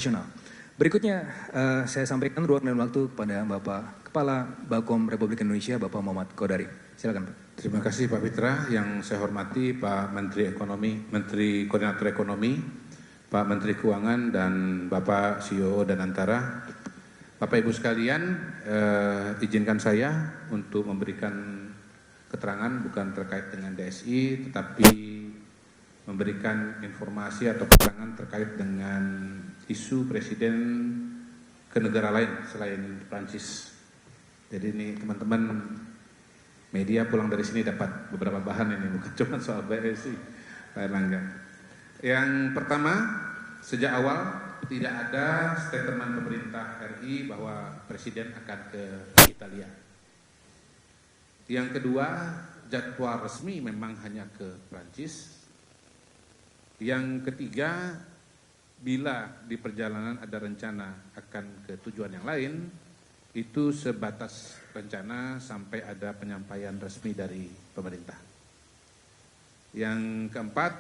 nasional. Berikutnya saya sampaikan ruang dan waktu kepada Bapak Kepala Bakom Republik Indonesia, Bapak Muhammad Kodari. Silakan Pak. Terima kasih Pak Fitra. Yang saya hormati Pak Menteri Ekonomi, Menteri Koordinator Ekonomi, Pak Menteri Keuangan, dan Bapak CEO Danantara. Bapak Ibu sekalian, izinkan saya untuk memberikan keterangan bukan terkait dengan DSI, tetapi memberikan informasi atau keterangan terkait dengan isu Presiden ke negara lain selain Prancis. Jadi ini teman-teman media pulang dari sini dapat beberapa bahan ini, bukan cuma soal BSI, Pak Erlangga. Yang pertama, sejak awal tidak ada statement pemerintah RI bahwa Presiden akan ke Italia. Yang kedua, jadwal resmi memang hanya ke Prancis. Yang ketiga, bila di perjalanan ada rencana akan ke tujuan yang lain, itu sebatas rencana sampai ada penyampaian resmi dari pemerintah. Yang keempat,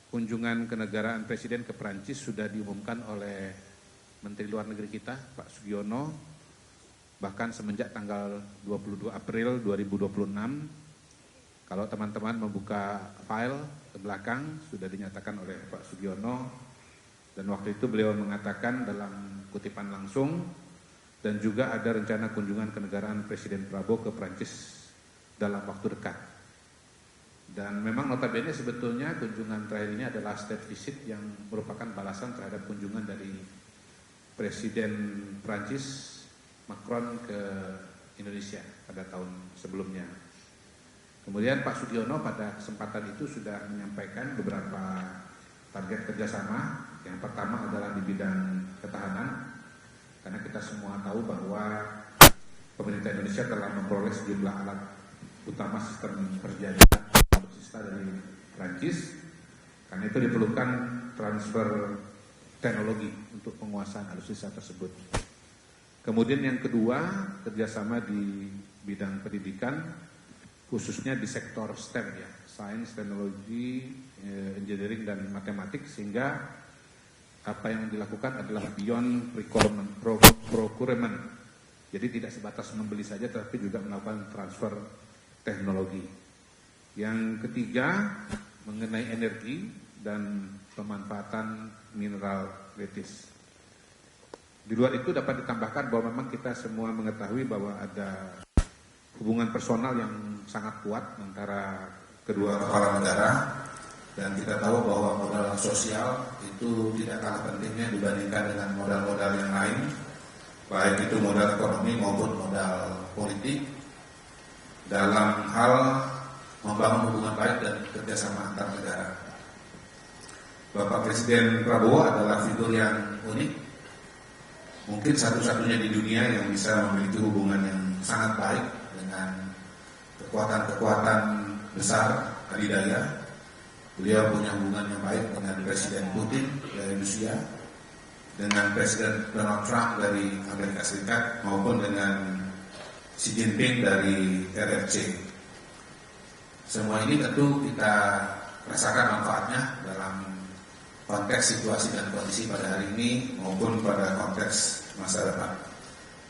kunjungan kenegaraan Presiden ke Prancis sudah diumumkan oleh Menteri Luar Negeri kita, Pak Sugiono, bahkan semenjak tanggal 22 April 2026. Kalau teman-teman membuka file ke belakang, sudah dinyatakan oleh Pak Sugiono, dan waktu itu beliau mengatakan dalam kutipan langsung, dan juga ada rencana kunjungan kenegaraan Presiden Prabowo ke Prancis dalam waktu dekat. Dan memang notabene sebetulnya kunjungan terakhir ini adalah state visit yang merupakan balasan terhadap kunjungan dari Presiden Prancis Macron ke Indonesia pada tahun sebelumnya. Kemudian Pak Sugiono pada kesempatan itu sudah menyampaikan beberapa target kerjasama. Yang pertama adalah di bidang ketahanan, karena kita semua tahu bahwa pemerintah Indonesia telah memperoleh sejumlah alat utama sistem perjanjian alutsista dari Prancis. Karena itu diperlukan transfer teknologi untuk penguasaan alutsista tersebut. Kemudian yang kedua, kerjasama di bidang pendidikan, khususnya di sektor STEM ya, Science, Technology, Engineering, dan Matematik, sehingga apa yang dilakukan adalah beyond procurement. Jadi tidak sebatas membeli saja, tetapi juga melakukan transfer teknologi. Yang ketiga, mengenai energi dan pemanfaatan mineral kritis. Di luar itu dapat ditambahkan bahwa memang kita semua mengetahui bahwa ada hubungan personal yang sangat kuat antara kedua kepala negara, dan kita tahu bahwa modal sosial itu tidak kalah pentingnya dibandingkan dengan modal-modal yang lain, baik itu modal ekonomi maupun modal politik, dalam hal membangun hubungan baik dan kerjasama antar negara. Bapak Presiden Prabowo adalah figur yang unik, mungkin satu-satunya di dunia yang bisa memiliki hubungan yang sangat baik dengan kekuatan-kekuatan besar adidaya. Beliau punya hubungan yang baik dengan Presiden Putin dari Rusia, dengan Presiden Donald Trump dari Amerika Serikat, maupun dengan Xi Jinping dari RRC. Semua ini tentu kita rasakan manfaatnya dalam konteks situasi dan kondisi pada hari ini maupun pada konteks masa depan.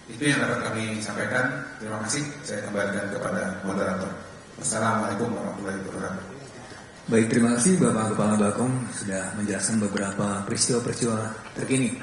Itu yang dapat kami sampaikan. Terima kasih. Saya kembalikan kepada moderator. Wassalamualaikum warahmatullahi wabarakatuh. Baik, terima kasih Bapak Kepala Bakom sudah menjelaskan beberapa peristiwa-peristiwa terkini